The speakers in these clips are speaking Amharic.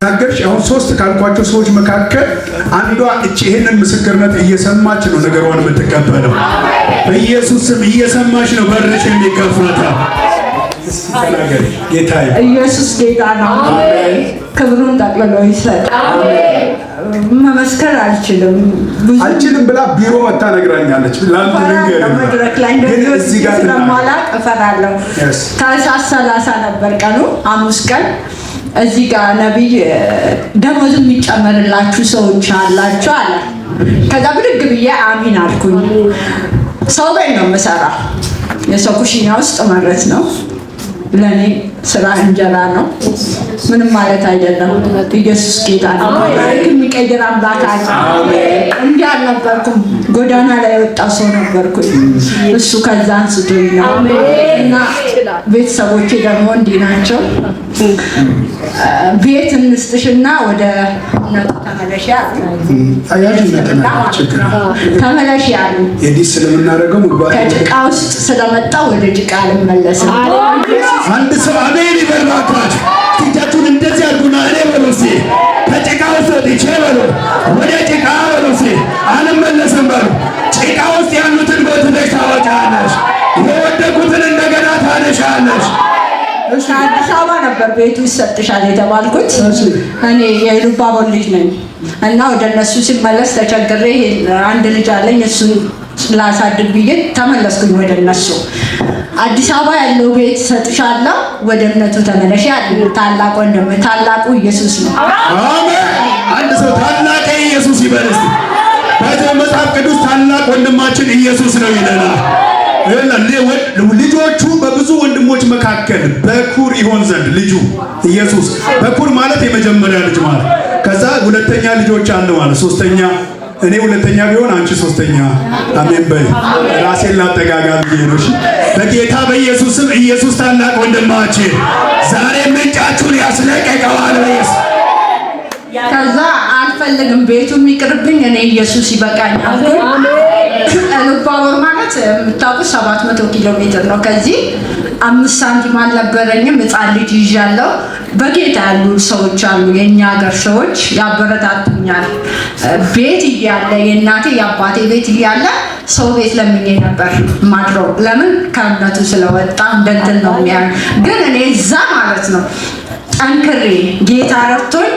ታገርሽ አሁን ሶስት ካልኳቸው ሰዎች መካከል አንዷ ይሄንን ምስክርነት እየሰማች ነው ነገሩን የምትቀበለው። በኢየሱስ ስም እየሰማች ነው በርሽ የሚከፈተው። ጌታዬ ኢየሱስ ጌታ ነው። አሜን። ክብሩን ጠቅልሎ ይሰጥ። አሜን። መመስከር አልችልም ብላ ቢሮ መጣ ነግራኛለች። መድረክ ላይ እንደዚህ ጋር ስለማላቅ እፈራለሁ። ታኅሳስ 30 ነበር ቀኑ፣ ሐሙስ ቀን እዚህ ጋር ነብይ ደሞዝ የሚጨመርላችሁ ሰዎች አላችሁ አለ። ከዛ ብድግ ብዬ አሚን አልኩኝ። ሰው ቤት ነው የምሰራው፣ የሰው ኩሽና ውስጥ ማለት ነው። ለኔ ስራ እንጀራ ነው፣ ምንም ማለት አይደለም። ኢየሱስ ጌታ ነው። የሚቀይር አምላክ አለ። እንዲህ አልነበርኩም፣ ጎዳና ላይ የወጣ ሰው ነበርኩኝ። እሱ ከዛ አንስቶኝ ነው። እና ቤተሰቦቼ ደግሞ እንዲህ ናቸው። ቤት እንስጥሽና ወደ እነቱ ተመለሽ ያሉ የዲስ ስለምናደርገው ከጭቃ ውስጥ ስለመጣ ወደ ጭቃ አልመለስም። አንድ ሰው አሜን ይበላችሁ። እጃችሁን እንደዚህ አድርጉና እኔ በሉሲ ከጭቃ ውስጥ ወጥቼ በሉ ወደ ጭቃ በሉሲ አልመለስም በሉ። ጭቃ ውስጥ ያሉትን ጎትተሽ ታወጫለሽ፣ የወደቁትን እንደገና ታነሻለሽ። አዲስ አበባ ነበር ቤቱ ይሰጥሻል የተባልኩት። እኔ የኢሉባቦር ልጅ ነኝ እና ወደ እነሱ ሲመለስ ተቸግሬ አንድ ልጅ አለኝ እሱን ላሳድግ ብዬ ተመለስኩኝ ወደ እነሱ። አዲስ አበባ ያለው ቤት ሰጥሻለሁ ወደ እምነቱ ተመለሽ ያለ ታላቅ ወንድም ታላቁ ኢየሱስ ነው። አሜን። አንድ ሰው ታላቅ ኢየሱስ ይበልስ። በመጽሐፍ ቅዱስ ታላቅ ወንድማችን ኢየሱስ ነው ይለናል። ልጆቹ በብዙ ወንድሞች መካከል በኩር ይሆን ዘንድ ልጁ ኢየሱስ በኩር ማለት የመጀመሪያ ልጅ ማለት። ከዛ ሁለተኛ ልጆች አለ ማለት ሶስተኛ እኔ ሁለተኛ ቢሆን አንቺ ሶስተኛ። አሜን በይ። ራሴን ላጠጋጋ ብዬ ነው። እሺ በጌታ በኢየሱስ ስም ኢየሱስ ታላቅ ወንድማችን ዛሬ ምንጫችሁን ያስለቀቀዋል በኢየሱስ። ከዛ አልፈልግም ቤቱም ይቅርብኝ እኔ ኢየሱስ ይበቃኛል። ኢሉባቦር ማለት የምታውቁት 700 ኪሎ ሜትር ነው። ከዚህ 5 ሳንቲም አልነበረኝም። ሕፃን ልጅ ይዣለሁ። በጌታ ያሉ ሰዎች አሉ፣ የኛ ሀገር ሰዎች ያበረታቱኛል። ቤት እያለ የእናቴ የአባቴ ቤት እያለ ሰው ቤት ለምኜ ነበር ማድረው። ለምን ከእምነቱ ስለወጣ እንደንትን ነው የሚያል። ግን እኔ እዛ ማለት ነው ጠንክሬ ጌታ ረድቶኝ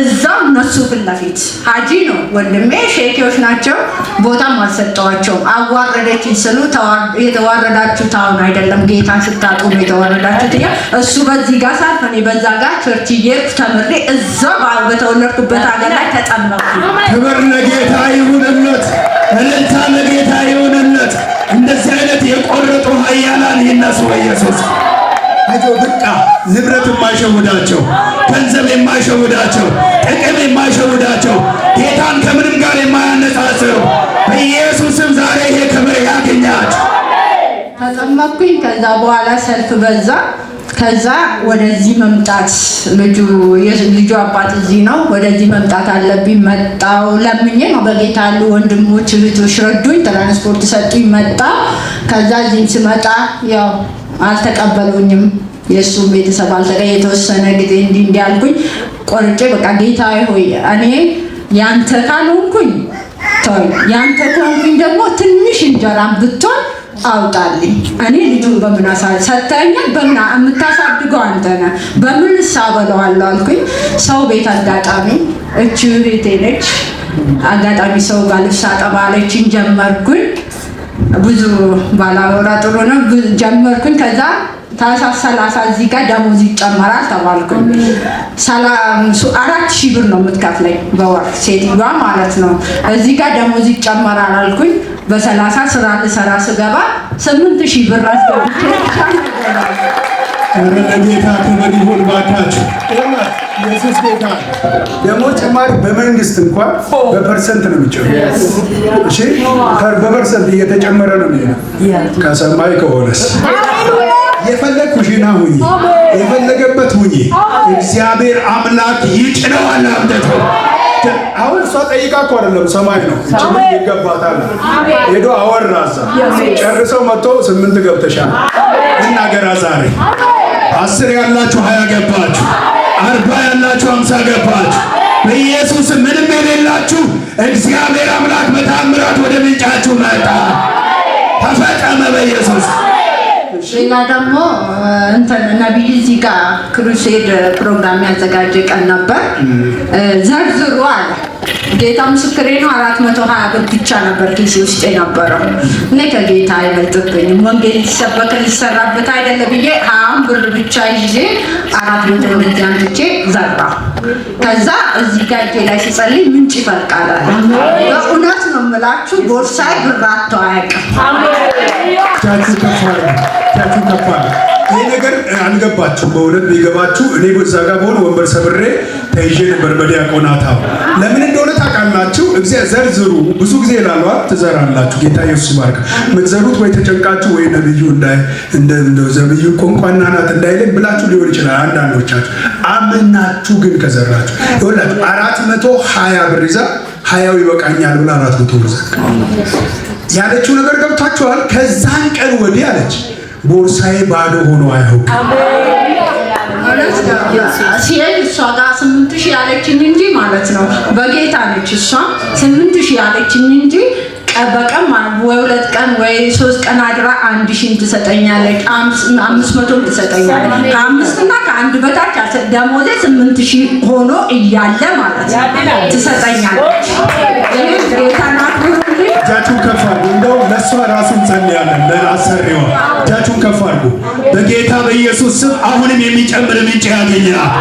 እዛው እነሱ ፊት ለፊት ሀጂ ነው ወንድሜ ሼኪዎች ናቸው። ቦታም አልሰጠዋቸውም። አዋረደችኝ ስሉ የተዋረዳችሁት አሁን አይደለም ጌታን ስታጡ ነው የተዋረዳችሁት እያ እሱ በዚህ ጋር ሳልፍ እኔ በዛ ጋር ቸርች እየሄድኩ ተምሬ እዛው በተወለድኩበት ሀገር ላይ ተጠመቅኩ። ክብር ለጌታ ይሁንለት፣ እልልታ ለጌታ ይሁንለት። እንደዚህ አይነት የቆረጡ ኃያላን ይነሱ በኢየሱስ። በቃ ንብረት የማይሸውዳቸው፣ ገንዘብ የማይሸውዳቸው፣ ጥቅም የማይሸውዳቸው፣ ጌታን ከምንም ጋር የማያነጻጽሩ በኢየሱስም ዛሬ ይሄ ክብር ያገኛችሁ። ተጠመቅኩኝ። ከዛ በኋላ ሰልፍ በዛ። ከዛ ወደዚህ መምጣት ልጁ አባት እዚህ ነው፣ ወደዚህ መምጣት አለብኝ። መጣው ለምኜ ነው። በጌታ ያሉ ወንድሞች እህቶች ረዱኝ፣ ትራንስፖርት ሰጡኝ። መጣ። ከዛ እዚህ ስመጣ ያው አልተቀበሉኝም። የሱ ቤተሰብ የተወሰነ ጊዜ እንዲህ አልኩኝ። ቆርጬ በቃ ጌታዬ ሆይ እኔ ያንተ ካልሆንኩኝ ተወኝ፣ ያንተ ከሆንኩኝ ደግሞ ትንሽ እንጀራም ብትሆን አውጣልኝ። እኔ ልጁን በምን ሰተኛል? በምን የምታሳድገው አንተ ነህ፣ በምን ሳበለዋለሁ አልኩኝ። ሰው ቤት አጋጣሚ እቺ ቤቴ ነች። አጋጣሚ ሰው ጋር ልብስ አጠባ አለችኝ። ጀመርኩኝ። ብዙ ባላወራ ጥሩ ነው። ጀመርኩኝ። ከዛ ታኅሳስ 30 እዚህ ጋር ደሞዝ ይጨመራል ተባልኩኝ። 4,000 ብር ነው የምትከፍለኝ በወር ሴትዮዋ ማለት ነው። እዚህ ጋር ደሞዝ ይጨመራል አልኩኝ። በ30 ስራ ልሰራ ስገባ 8,000 ብር አስገብቼ ለጌታ ክብር ይሁን ባካችሁ። ኢየሱስ ጌታ። ደሞዝ ጭማሪ በመንግስት እንኳን በፐርሰንት ነው የሚጨምረው። እሺ በፐርሰንት እየተጨመረ ነው የሚሄደው። ከሰማይ ከሆነስ የፈለግኩሽና ሁኚ፣ የፈለገበት ሁኚ፣ እግዚአብሔር አምላክ ይጭነዋል። አምደቶ አሁን እሷ ጠይቃ እኮ አይደለም ሰማይ ነው ጭምር ይገባታል። ሄዶ አወራዛ ጨርሰው መጥቶ 8 ገብተሻል እናገራ ዛሬ 10 ያላችሁ 20 ገባችሁ። 40 ያላችሁ 50 ገባችሁ። በኢየሱስ ምንም የሌላችሁ እግዚአብሔር አምላክ በታምራት ወደ ምንጫችሁ መጣ፣ ተፈጸመ በኢየሱስ። ሌላ ደግሞ እንትን ነቢይ እዚህ ጋር ክሩሴድ ፕሮግራም ያዘጋጀ ቀን ነበር። ዘርዝሩ አለ። ጌታ ምስክሬ ነው። 420 ብር ብቻ ነበር ኪሴ ውስጥ የነበረው። እኔ ከጌታ አይበልጥብኝም፣ ወንጌል ሊሰበክ ሊሰራበት አይደለ ብዬ 20 ብር ብቻ ይዤ 400 እንደዚህ አምጥቼ ዘራሁ። ከዛ እዚህ ጋር እጄ ላይ ሲጸልይ ምንጭ ይፈልቃል አለ። በእውነት ነው የምላችሁ ቦርሳዬ ብር አጥቶ አያውቅም። ቻችሁ ከፋለ። ይሄ ነገር አልገባችሁ። በእውነት ቢገባችሁ እኔ እዛ ጋር በሆነ ወንበር ሰብሬ ተይዤ ነበር በዲያቆናት። ለምን እንደሆነ ታውቃላችሁ? እግዚአብሔር ዘርዝሩ ብዙ ጊዜ ይላሉ ትዘራላችሁ። ጌታ ኢየሱስ ይባርክ። የምትዘሩት ወይ ተጨንቃችሁ ወይ ነብዩ እንደ ዘብዩ ቆንቋና ናት እንዳይልን ብላችሁ ሊሆን ይችላል። አንዳንዶቻችሁ አምናችሁ ግን ከዘራችሁ ይኸውላችሁ 420 ብር ይዛ 20 ይበቃኛል ብላ 400 ብር ዘካ ያለችው ነገር ገብቷችኋል? ከዛን ቀን ወዲህ አለች ቦርሳዬ ባዶ ሆኖ አያውቅም። ሲሄድ እሷ ጋር 8000 ያለችኝ እንጂ ማለት ነው በጌታ ነች። እሷ 8000 ያለችኝ እንጂ በቀን ወይ 2 ቀን ወይ 3 ቀን አድራ 1000 ትሰጠኛለች፣ 500 ትሰጠኛለች። ከ5 እና ከ1 በታች ደሞዜ 8000 ሆኖ እያለ ማለት ነው ትሰጠኛለች። ይሄን ጌታ ናት። እጃችሁን ከፍ አድርጉ። እንደው ለእሷ ራሱ እንጸልያለን፣ ለአሰሪዋ እጃችሁን ከፍ አድርጉ። በጌታ በኢየሱስ ስም አሁንም የሚጨምር ምንጭ ያገኛል።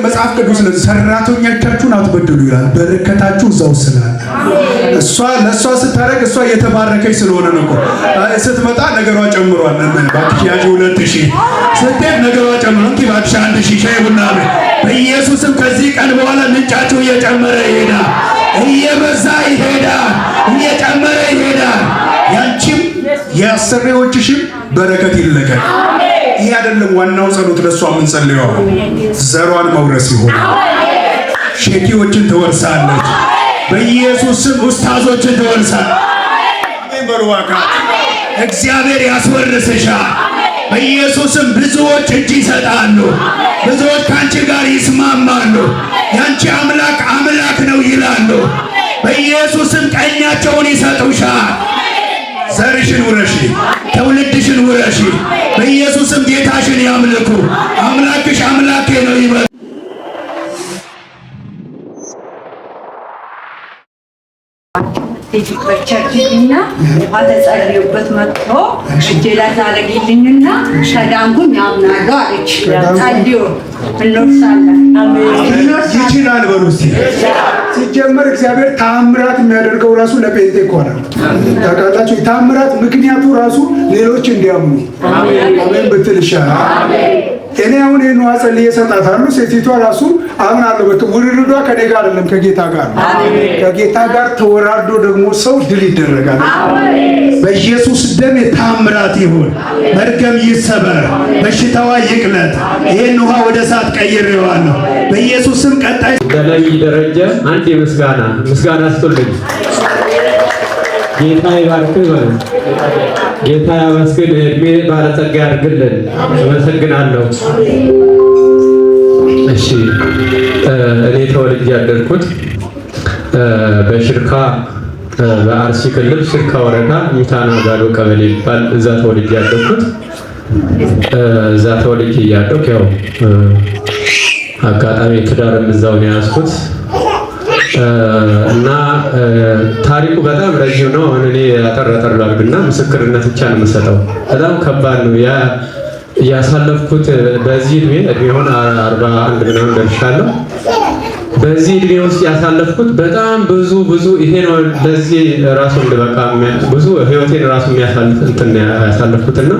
መጽሐፍ ቅዱስ ሰራተኞቻችሁን አትበድሉ ይላል። በረከታችሁ እዛው ስላለ እሷ ለእሷ ስታረግ እሷ እየተባረከች ስለሆነ ነው እኮ። ስትመጣ ነገሯ ጨምሯል። እባክሽ ያዢ 2000 ስትሄድ ነገሯ ጨምሯል። እንኪ እባክሽ 1000 ሻይ ቡና። በኢየሱስም ከዚህ ቀን በኋላ ምንጫችሁ እየጨመረ ይሄዳል፣ እየበዛ ይሄዳል፣ እየጨመረ ይሄዳል። ያንቺም የአሰሪዎችሽም በረከት ይለቀቅ። ይሄ አይደለም ዋናው ጸሎት። ለሷ ምን ጸልየው ዘሯን መውረስ ይሆን። ሼኪዎችን ትወርሳለች በኢየሱስ ስም። ኡስታዞችን ትወርሳለች። አሜን በሩዋካ እግዚአብሔር ያስወርስሻል በኢየሱስ ስም። ብዙዎች እጅ ይሰጣሉ፣ ብዙዎች ካንቺ ጋር ይስማማሉ። ያንቺ አምላክ አምላክ ነው ይላሉ። በኢየሱስ ስም ቀኛቸውን ይሰጡሻል። ዘርሽን ውረሺ፣ ትውልድሽን ውረሺ። በኢየሱስም ጌታሽን ያምልኩ። አምላክሽ አምላኬ ነው ይበል። ቴጂበቻችንና ውሃ ተጸልዩበት መጥቶ እጄ ላይ ታረጊልኝና ተዳንኩኝ አምናለሁ አለች። ጸልዩ እንወርሳለን። ይችላል በሉ እስቲ። ሲጀመር እግዚአብሔር ተአምራት የሚያደርገው ራሱ ለጴንጤ እኮ ነው። ታውቃላችሁ? ተአምራት ምክንያቱ ራሱ ሌሎች እንዲያምኑ አሜን ብትል ይሻላል። እኔ አሁን ይህን ውሃ ጸልዬ እሰጣታለሁ። ሴቲቷ ራሱ አምናለሁ። ውርርዷ ከኔ ጋር አይደለም ከጌታ ጋር ነው። ከጌታ ጋር ተወራርዶ ደግሞ ሰው ድል ይደረጋል። በኢየሱስ ደም የተአምራት ይሁን። መርገም ይሰበር፣ በሽታዋ ይቅለጥ። ይሄን ውሃ ወደ እሳት ቀይሬዋለሁ በኢየሱስም። ቀጣይ ለነቢይ ደረጀ አንድ ምስጋና ስጡልኝ። ጌታ ይባርክ ይበል። ጌታ ያመስግን፣ እድሜ ባለጸጋ ያድርግልን። አመሰግናለሁ። እሺ፣ እኔ ተወልጄ ያደግኩት በሽርካ በአርሲ ክልል ሽርካ ወረዳ ሚታና ጋዶ ቀበሌ ይባል። እዛ ተወልጄ ያደግኩት። እዛ ተወልጄ እያደግኩ ያው አጋጣሚ ትዳርም እዛው ነው ያዝኩት እና ታሪኩ በጣም ረጅም ነው። አሁን እኔ ያጠረጠር ላድርግና ምስክርነት ብቻ ነው የምሰጠው። በጣም ከባድ ነው ያሳለፍኩት። በዚህ እድሜ ሆነ 41 ምናምን ደርሻለሁ። በዚህ እድሜ ውስጥ ያሳለፍኩት በጣም ብዙ ይሄ ነው ለዚህ ራሱ እንደበቃ ብዙ ህይወቴን ራሱ የሚያሳልፍ እንትን ያሳለፍኩትና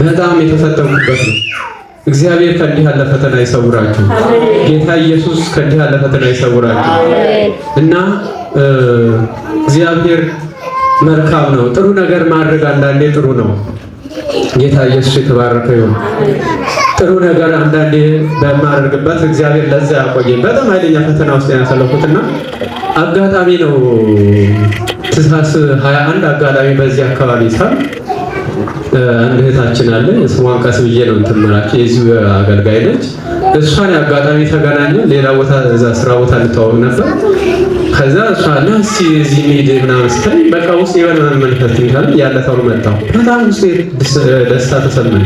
በጣም የተፈተንኩበት ነው። እግዚአብሔር ከእንዲህ ያለ ፈተና ይሰውራችሁ። ጌታ ኢየሱስ ከእንዲህ ያለ ፈተና ይሰውራችሁ እና እግዚአብሔር መልካም ነው። ጥሩ ነገር ማድረግ አንዳንዴ ጥሩ ነው። ጌታ ኢየሱስ የተባረከ ይሁን። ጥሩ ነገር አንዳንዴ በማደርግበት እግዚአብሔር ለዛ ያቆየኝ። በጣም ኃይለኛ ፈተና ውስጥ ያሳለፍኩትና አጋጣሚ ነው ታኅሳስ 21 አጋጣሚ በዚህ አካባቢ ሳል አንድ እህታችን አለ። ስሟን ቀስ ብዬ ነው እንትመራች የዚሁ አገልጋይ ነች እሷን አጋጣሚ ተገናኘን። ሌላ ቦታ እዛ ስራ ቦታ እንተዋወቅ ነበር። ከዛ እሷ እስኪ እዚህ እንሂድ ምናምን ስትለኝ በቃ ውስጥ የሆነ መመልከት እንዳለ ያለ ሰው መጣሁ። በጣም ውስጥ ደስታ ተሰማኝ።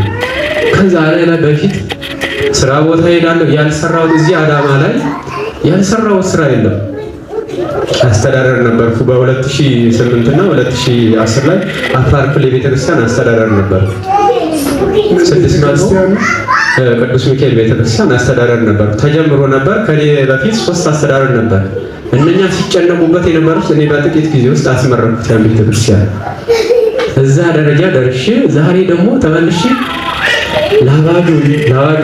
ከዛ ሌላ በፊት ስራ ቦታ ሄዳለሁ ያልሰራሁት እዚህ አዳማ ላይ ያልሰራሁት ስራ የለም። አስተዳደር ነበርኩ በ2008 እና 2010 ላይ አፋር ክልል ቤተክርስቲያን አስተዳደር ነበርኩ። 600 ቅዱስ ሚካኤል ቤተክርስቲያን አስተዳደር ነበር። ተጀምሮ ነበር። ከኔ በፊት 3 አስተዳደር ነበር። እነኛ ሲጨነቁበት የነበሩት እኔ በጥቂት ጊዜ ውስጥ አስመረኩት ያን ቤተክርስቲያን። እዛ ደረጃ ደርሼ ዛሬ ደግሞ ተመልሼ ላባጁ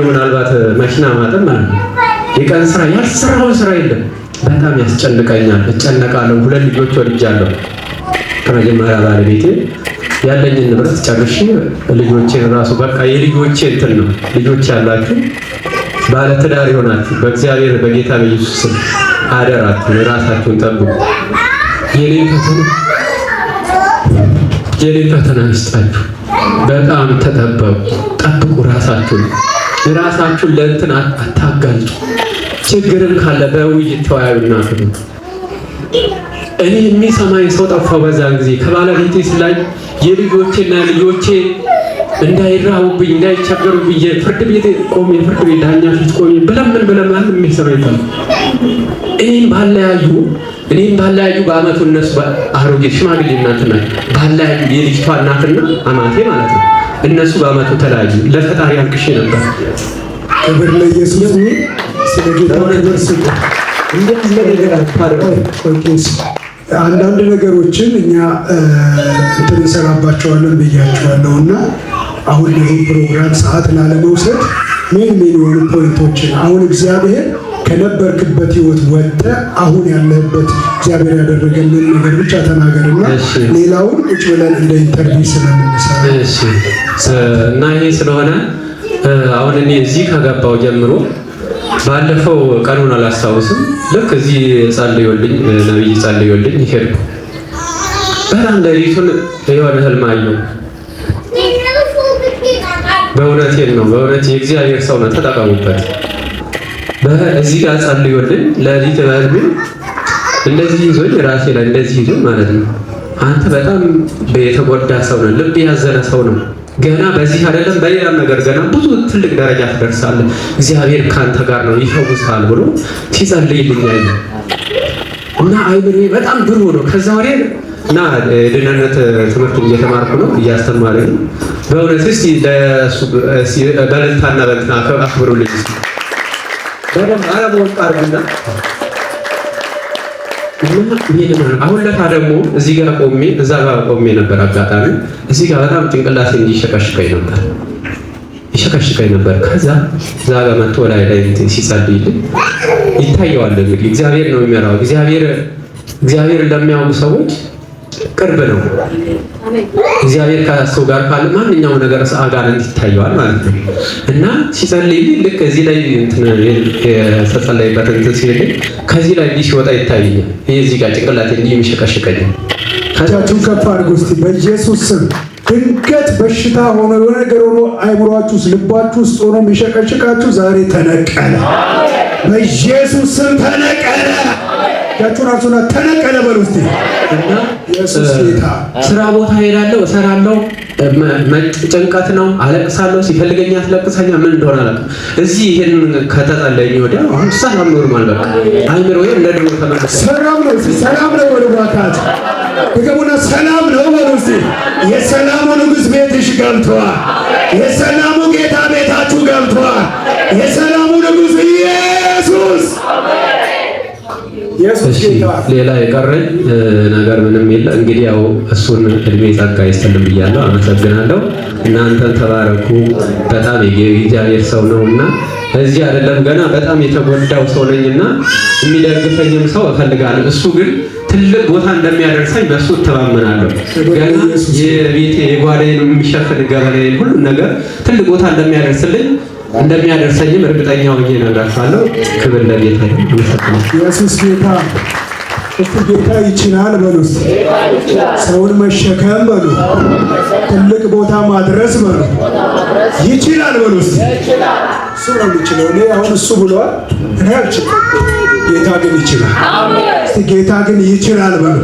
ምናልባት መኪና ማጠብ ማለት ነው። የቀን ስራ ያልሰራው ስራ የለም። በጣም ያስጨንቀኛል፣ እጨነቃለሁ። 2 ልጆች ወልጃለሁ። ከመጀመሪያ ባለቤቴ ያለኝን ንብረት ጨርሼ ልጆቼን ራሱ በቃ የልጆቼ እንትን ነው። ልጆች ያላችሁ ባለ ትዳር ይሆናችሁ በእግዚአብሔር በጌታ በኢየሱስ ስም አደራችሁ ራሳችሁን ጠብቁ። የሌላ ፈተና ይስጣችሁ። በጣም ጠብቁ ራሳችሁን ለእንትን አታጋልጡ። ችግርም ካለ በውይይት ተወያዩና ፍቱ። እኔ የሚሰማኝ ሰው ጠፋው። በዛን ጊዜ ከባለቤቴ ላይ የልጆቼና ልጆቼ እንዳይራቡብኝ እንዳይቸገሩብኝ ፍርድ ቤት ዳኛ ፊት ቆሜ ብለምን የሚሰማኝ ታል እኔም ባለያዩ በአመቱ እነሱ አሮጌ ሽማግሌ እናትና ባለያዩ የልጅቷ እናትና አማቴ ማለት ነው። እነሱ በአመቱ ተለያዩ። ለፈጣሪ አልቅሼ ነበር። ክብር ለኢየሱስ ነው። ስለጌታ ክብር ስጡ። እንደዚህ ነገር አንዳንድ ነገሮችን እኛ እንትን እንሰራባቸዋለን ብያቸዋለሁና አሁን ይህ ፕሮግራም ሰዓት ላለመውሰድ ምን የሆኑ ፖይንቶችን አሁን እግዚአብሔር ከነበርክበት ህይወት ወጥተህ አሁን ያለህበት እግዚአብሔር ያደረገልን ነገር ብቻ ተናገርና ሌላውን ቁጭ ብለን እንደ ኢንተርቪው ስለምንሰራ እና ይሄ ስለሆነ አሁን እኔ እዚህ ከገባው ጀምሮ ባለፈው ቀኑን አላስታውስም። ልክ እዚህ ጸልዮልኝ ነብይ ጸልዮልኝ ሄድኩ። በጣም ሌሊቱን የሆነ ህልም አየሁ። በእውነቴን ነው። በእውነት የእግዚአብሔር ሰው ነው፣ ተጠቀሙበት። በዚህ ጋር ጸልዮልኝ ሌሊት በህልሜ እንደዚህ ይዞኝ ራሴ ላይ እንደዚህ ይዞኝ ማለት ነው። አንተ በጣም የተጎዳ ሰው ነው፣ ልብ ያዘነ ሰው ነው። ገና በዚህ አይደለም በሌላም ነገር ገና ብዙ ትልቅ ደረጃ ትደርሳለህ፣ እግዚአብሔር ካንተ ጋር ነው ይፈውሳል ብሎ ሲጸልይልኝ አየሁ እና አይምሮዬ በጣም ብሩህ ነው። ከዛ ወዲያ እና ድነነት ትምህርት እየተማርኩ ነው፣ እያስተማረኝ ነው። በእውነት እስቲ በእልልታና በእንትና አክብሩልኝ። በደንብ አረቦን ቃርብና አሁን ለታ ደግሞ እዚህ ጋር ቆሜ እዛ ጋር ቆሜ ነበር። አጋጣሚ እዚህ ጋር በጣም ጭንቅላቴ እንዲሸከሽከኝ ነበር። ከዛ እዛ ጋር መጥቶ ላይ ሲጸልይልኝ ይታየዋል። እንግዲህ እግዚአብሔር ነው የሚመራው። እግዚአብሔር ለሚያውቁ ሰዎች ቅርብ ነው። እግዚአብሔር ከሰው ጋር ካለ ማንኛውም ነገር አጋንንት ይታየዋል ማለት ነው። እና ሲጸልይልኝ ልክ እዚህ ላይ የተጸለይበት እንትን ሲልኝ ከዚህ ላይ እንዲህ ሲወጣ ይታየኛል። ይሄ እዚህ ጋር ጭንቅላቴ እንዲህ የሚሸቀሽቀኝ ከታችሁን ከፍ አድርጉ እስቲ በኢየሱስ ስም። ድንገት በሽታ ሆኖ የሆነ ነገር ሆኖ አይምሯችሁ ውስጥ ልባችሁ ውስጥ ሆኖ የሚሸቀሽቃችሁ ዛሬ ተነቀለ፣ በኢየሱስ ስም ተነቀለ። ያቹራሱና ተነቀለ በሉ እስቲ። እና ኢየሱስ ጌታ። ስራ ቦታ ሄዳለሁ፣ እሰራለሁ፣ ጭንቀት ነው፣ አለቅሳለሁ። ሲፈልገኝ ያስለቅሰኛ ምን እንደሆነ አላውቅም። እዚህ ይሄን ከተጸለየኝ ወዲያ አሁን ሰላም ኖርማል፣ በቃ አይምሮዬ እንደ ድሮ ተመለሰ። ሰላም ነው ወደ ባካት ደገሙና ሰላም ነው በሉ እስቲ። የሰላሙ ንጉሥ ቤትሽ ገብቷል። የሰላሙ ጌታ ቤታችሁ ገብቷል። የሰላሙ ንጉሥ ኢየሱስ ሌላ የቀረኝ ነገር ምንም የለ። እንግዲህ ያው እሱን እድሜ ጸጋ ይስጥልኝ ብያለሁ። አመሰግናለሁ። እናንተን ተባረኩ። በጣም የእግዚአብሔር ሰው ነውና እዚህ አይደለም ገና በጣም የተጎዳው ሰው ነኝና የሚደግፈኝም ሰው እፈልጋለሁ። እሱ ግን ትልቅ ቦታ እንደሚያደርሰኝ በእሱ እተማመናለሁ። ገና የቤቴ የጓዳዬን የሚሸፍን ገበሬን ሁሉ ነገር ትልቅ ቦታ እንደሚያደርሰኝም እርግጠኛ ሆኜ እነግራችኋለሁ። ክብር ለጌታ ይሁን። ኢየሱስ ጌታ። እሱ ጌታ ይችላል በሉ። ሰውን መሸከም በሉ። ትልቅ ቦታ ማድረስ በሉ። ይችላል በሉ። እሱ ነው የሚችለው። እኔ አሁን እሱ ብለዋል፣ እኔ አልችልም። ጌታ ግን ይችላል። ጌታ ግን ይችላል በሉ።